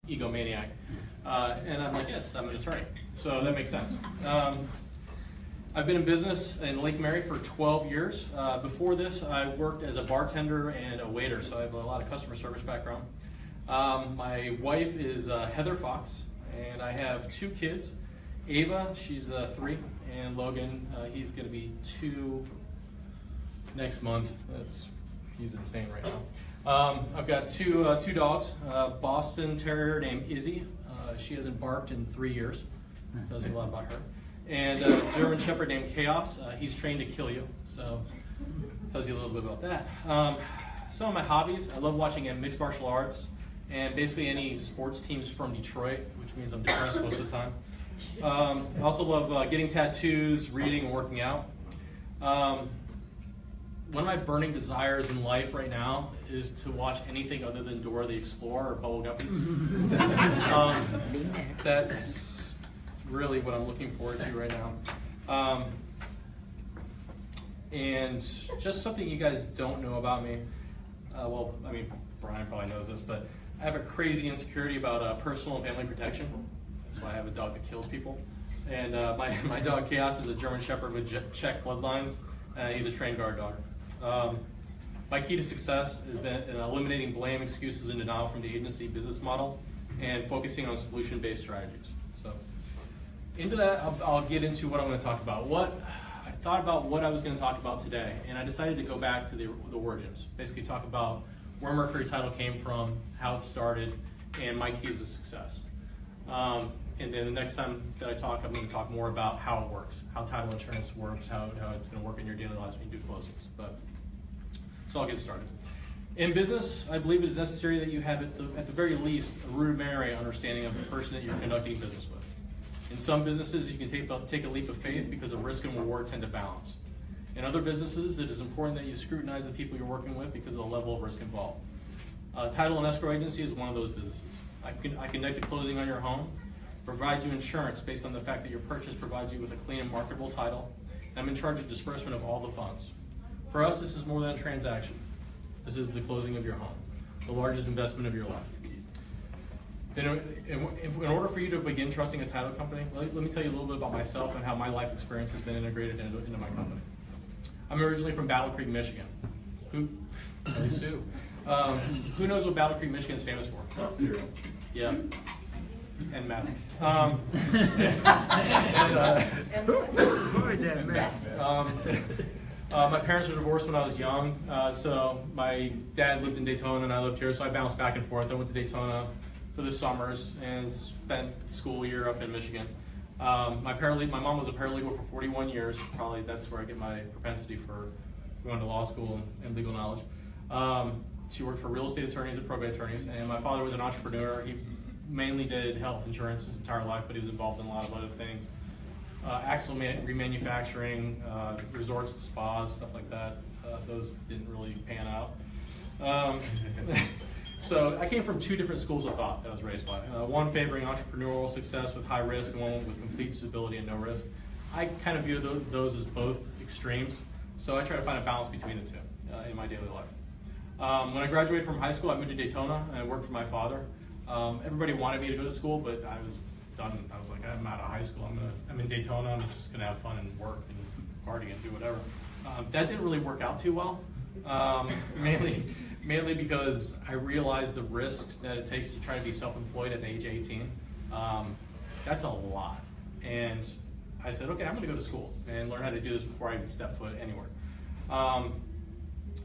egomaniac. And I'm like, yes, I'm an attorney. So that makes sense. I've been in business in Lake Mary for 12 years. Before this, I worked as a bartender and a waiter, so I have a lot of customer service background. My wife is Heather Fox, and I have 2 kids. Ava, she's 3, and Logan, he's going to be 2 next month. He's insane right now. I've got two dogs, Boston Terrier named Izzy. She hasn't barked in 3 years. Tells you a lot about her. And a German Shepherd named Chaos. He's trained to kill you, so tells you a little bit about that. Some of my hobbies, I love watching mixed martial arts and basically any sports teams from Detroit, which means I'm depressed most of the time. I also love getting tattoos, reading, and working out. One of my burning desires in life right now is to watch anything other than Dora the Explorer or Bubble Guppies. That's really what I'm looking forward to right now. And just something you guys don't know about me. Well, I mean, Brian probably knows this, but I have a crazy insecurity about personal and family protection. That's why I have a dog that kills people. And my dog Chaos is a German Shepherd with Czech bloodlines. He's a trained guard dog. My key to success has been in eliminating blame, excuses, and denial from the agency business model and focusing on solution-based strategies. So into that, I'll get into what I'm going to talk about. I thought about what I was going to talk about today, and I decided to go back to the origins. Basically talk about where Mercury Title came from, how it started, and my keys to success. And then the next time that I talk, I'm going to talk more about how it works, how title insurance works, how it's going to work in your daily lives when you do closings. So I'll get started. In business, I believe it is necessary that you have, at the very least, a rudimentary understanding of the person that you're conducting business with. In some businesses, you can take a leap of faith because the risk and reward tend to balance. In other businesses, it is important that you scrutinize the people you're working with because of the level of risk involved. Title and escrow agency is one of those businesses. I conduct a closing on your home, provide you insurance based on the fact that your purchase provides you with a clean and marketable title, and I'm in charge of disbursement of all the funds. For us, this is more than a transaction. This is the closing of your home, the largest investment of your life. In order for you to begin trusting a title company, let me tell you a little bit about myself and how my life experience has been integrated into my company. I'm originally from Battle Creek, Michigan. Who knows what Battle Creek, Michigan is famous for? Cereal. Yeah. And math. My parents were divorced when I was young, so my dad lived in Daytona and I lived here, so I bounced back and forth. I went to Daytona for the summers and spent school year up in Michigan. My mom was a paralegal for 41 years. Probably that's where I get my propensity for going to law school and legal knowledge. She worked for real estate attorneys and probate attorneys, and my father was an entrepreneur. He mainly did health insurance his entire life, but he was involved in a lot of other things. Axle remanufacturing, resorts and spas, stuff like that. Those didn't really pan out. So I came from 2 different schools of thought that I was raised by. One favoring entrepreneurial success with high risk, and one with complete stability and no risk. I kind of view those as both extremes, so I try to find a balance between the 2 in my daily life. When I graduated from high school, I moved to Daytona and I worked for my father. Everybody wanted me to go to school, but I was done. I was like, I'm out of high school. I'm in Daytona. I'm just gonna have fun and work and party and do whatever. That didn't really work out too well. Mainly because I realized the risks that it takes to try to be self-employed at the age of 18. That's a lot. And I said, okay, I'm gonna go to school and learn how to do this before I even step foot anywhere.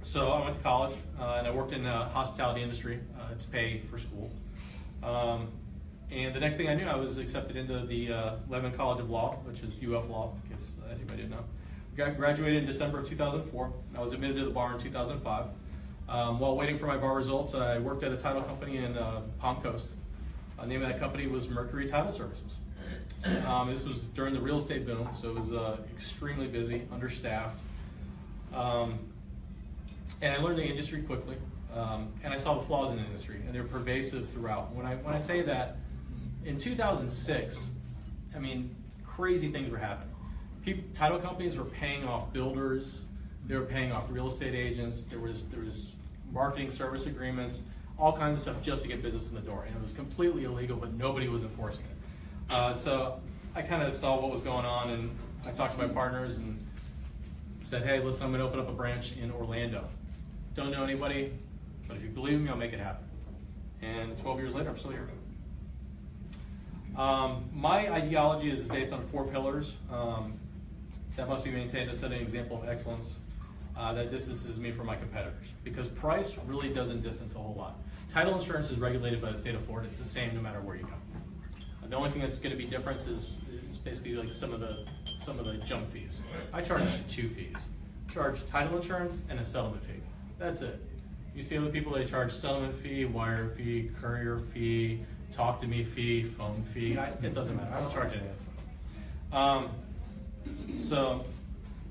So I went to college and I worked in the hospitality industry to pay for school. And the next thing I knew, I was accepted into the Lehman College of Law, which is UF Law, in case anybody didn't know. Graduated in December of 2004. I was admitted to the bar in 2005. While waiting for my bar results, I worked at a title company in Palm Coast. The name of that company was Mercury Title Services. This was during the real estate boom, so it was extremely busy, understaffed. And I learned the industry quickly, and I saw the flaws in the industry, and they're pervasive throughout. When I say that, in 2006, I mean, crazy things were happening. Title companies were paying off builders, they were paying off real estate agents, there was marketing service agreements. all kinds of stuff just to get business in the door. And it was completely illegal, but nobody was enforcing it. So I kind of saw what was going on, and I talked to my partners and said, hey, listen, I'm going to open up a branch in Orlando. Don't know anybody, but if you believe me, I'll make it happen. And 12 years later, I'm still here. My ideology is based on 4 pillars that must be maintained to set an example of excellence that distances me from my competitors. Because price really doesn't distance a whole lot. Title insurance is regulated by the state of Florida. It's the same no matter where you go. The only thing that's going to be different is basically like some of the jump fees. I charge 2 fees. I charge title insurance and a settlement fee. That's it. You see other people, they charge settlement fee, wire fee, courier fee, talk to me fee, phone fee. It doesn't matter. I don't charge any of this. So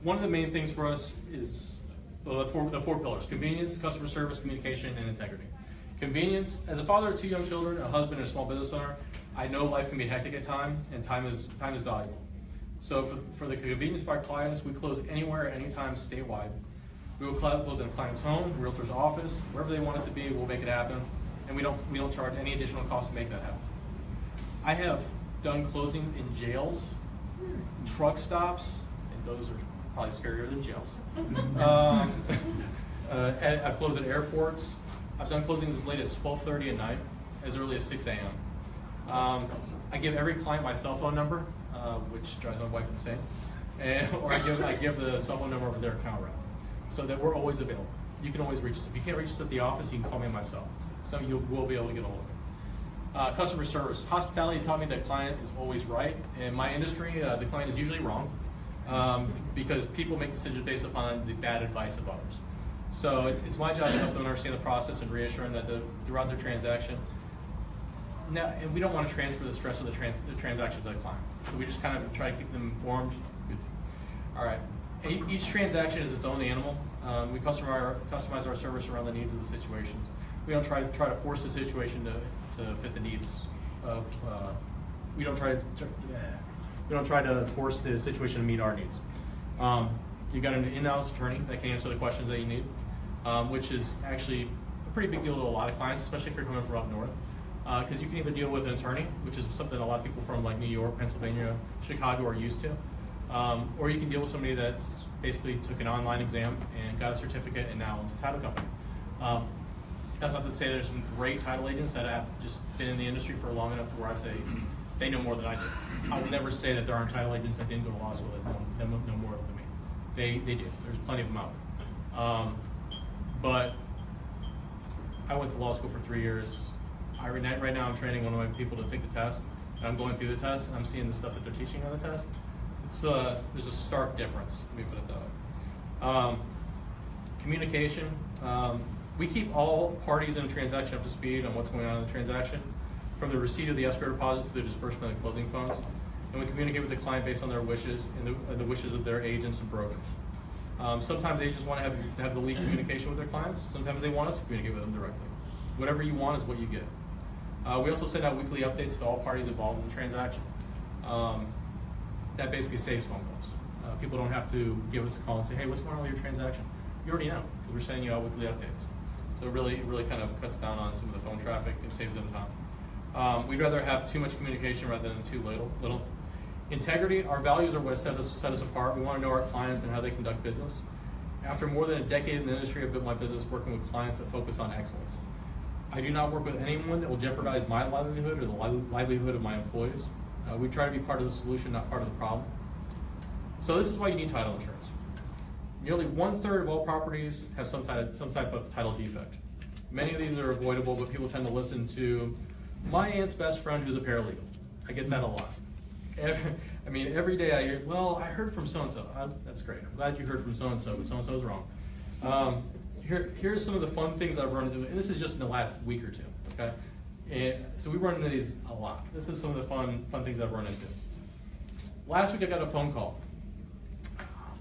one of the main things for us is the four pillars: convenience, customer service, communication, and integrity. Convenience, as a father of 2 young children, a husband, and a small business owner, I know life can be hectic at times, and time is valuable. So for the convenience of our clients, we close anywhere, anytime, statewide. We will close in a client's home, realtor's office, wherever they want us to be, we'll make it happen. And we don't charge any additional cost to make that happen. I have done closings in jails, truck stops, and those are probably scarier than jails. I've closed at airports. I've done closings as late as 12:30 at night, as early as 6 a.m. I give every client my cell phone number, which drives my wife insane, or I give the cell phone number of their account rep, so that we're always available. You can always reach us. If you can't reach us at the office, you can call me on my cell. So you will be able to get a hold of me. Customer service. Hospitality taught me that client is always right. In my industry, the client is usually wrong because people make decisions based upon the bad advice of others. So it's my job to help them understand the process and reassure them that throughout their transaction. Now, and we don't want to transfer the stress of the transaction to the client. So we just kind of try to keep them informed. All right. Each transaction is its own animal. We customize our service around the needs of the situations. We don't try to force the situation to fit the needs of. We don't try to force the situation to meet our needs. You've got an in-house attorney that can answer the questions that you need, which is actually a pretty big deal to a lot of clients, especially if you're coming from up north. Because you can either deal with an attorney, which is something a lot of people from like New York, Pennsylvania, Chicago are used to, or you can deal with somebody that's basically took an online exam and got a certificate and now owns a title company. That's not to say there's some great title agents that have just been in the industry for long enough to where I say they know more than I do. I would never say that there aren't title agents that didn't go to law school that know more than me. They do. There's plenty of them out there. But I went to law school for 3 years. Right now I'm training one of my people to take the test, and I'm going through the test, and I'm seeing the stuff that they're teaching on the test. There's a stark difference, let me put it that way. Communication. We keep all parties in a transaction up to speed on what's going on in the transaction, from the receipt of the escrow deposit to the disbursement of closing funds. And we communicate with the client based on their wishes and the wishes of their agents and brokers. Sometimes agents want to have the lead communication with their clients. Sometimes they want us to communicate with them directly. Whatever you want is what you get. We also send out weekly updates to all parties involved in the transaction. That basically saves phone calls. People don't have to give us a call and say, hey, what's going on with your transaction? You already know, because we're sending you out weekly updates. So it really kind of cuts down on some of the phone traffic and saves them time. We'd rather have too much communication rather than too little. Integrity, our values are what set us apart. We want to know our clients and how they conduct business. After more than a decade in the industry, I've built my business working with clients that focus on excellence. I do not work with anyone that will jeopardize my livelihood or the livelihood of my employees. We try to be part of the solution, not part of the problem. So this is why you need title insurance. Nearly 1/3 of all properties have some type of title defect. Many of these are avoidable, but people tend to listen to my aunt's best friend who's a paralegal. I get that a lot. Every day I hear, well, I heard from so-and-so. That's great. I'm glad you heard from so-and-so, but so-and-so is wrong. Here's some of the fun things I've run into, and this is just in the last week or two, okay? And so we run into these a lot. This is some of the fun things I've run into. Last week I got a phone call.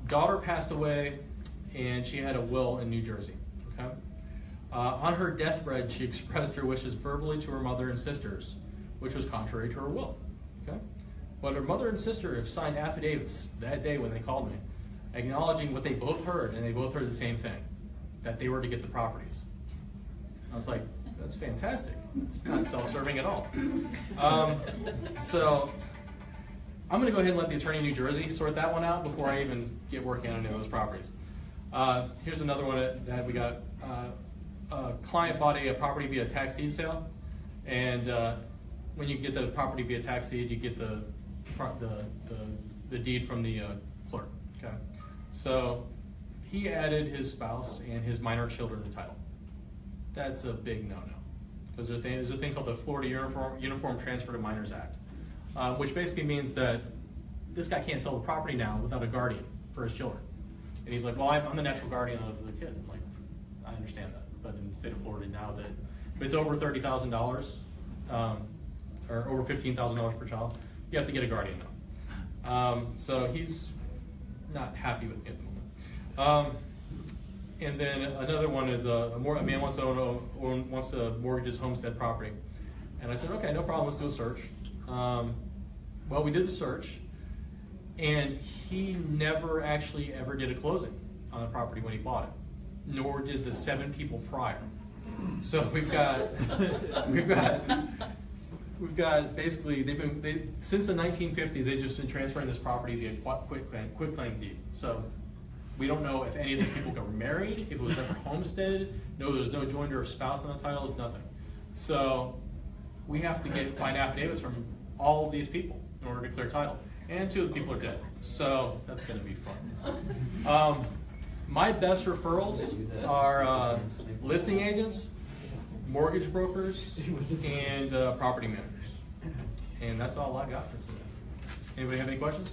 Daughter passed away, and she had a will in New Jersey, okay? On her deathbed, she expressed her wishes verbally to her mother and sisters, which was contrary to her will, okay? But her mother and sister have signed affidavits that day when they called me, acknowledging what they both heard, and they both heard the same thing, that they were to get the properties. I was like, That's fantastic. It's not self-serving at all. So I'm going to go ahead and let the attorney in New Jersey sort that one out before I even get working on any of those properties. Here's another one that we got. A client bought a property via tax deed sale, and when you get the property via tax deed, you get the deed from the clerk. Okay, so he added his spouse and his minor children to title. That's a big no-no, because there's a thing called the Florida Uniform Transfer to Minors Act, which basically means that this guy can't sell the property now without a guardian for his children. And he's like, well, I'm the natural guardian of the kids. I'm like, I understand that, but in the state of Florida now, that if it's over $30,000 or over $15,000 per child, you have to get a guardian now. So he's not happy with me at the moment. And then another one is a man wants to mortgage his homestead property. And I said, okay, no problem, let's do a search. Well, we did the search, and he never actually ever did a closing on the property when he bought it, nor did the 7 people prior. So we've got basically since the 1950s they've just been transferring this property via quit claim deed. So we don't know if any of these people got married, if it was ever homesteaded. No, there's no joinder of spouse on the titles, nothing. So we have to find affidavits from all of these people in order to clear title. And 2 of the people are dead. So that's going to be fun. My best referrals are listing agents, mortgage brokers, and property managers. And that's all I got for today. Anybody have any questions?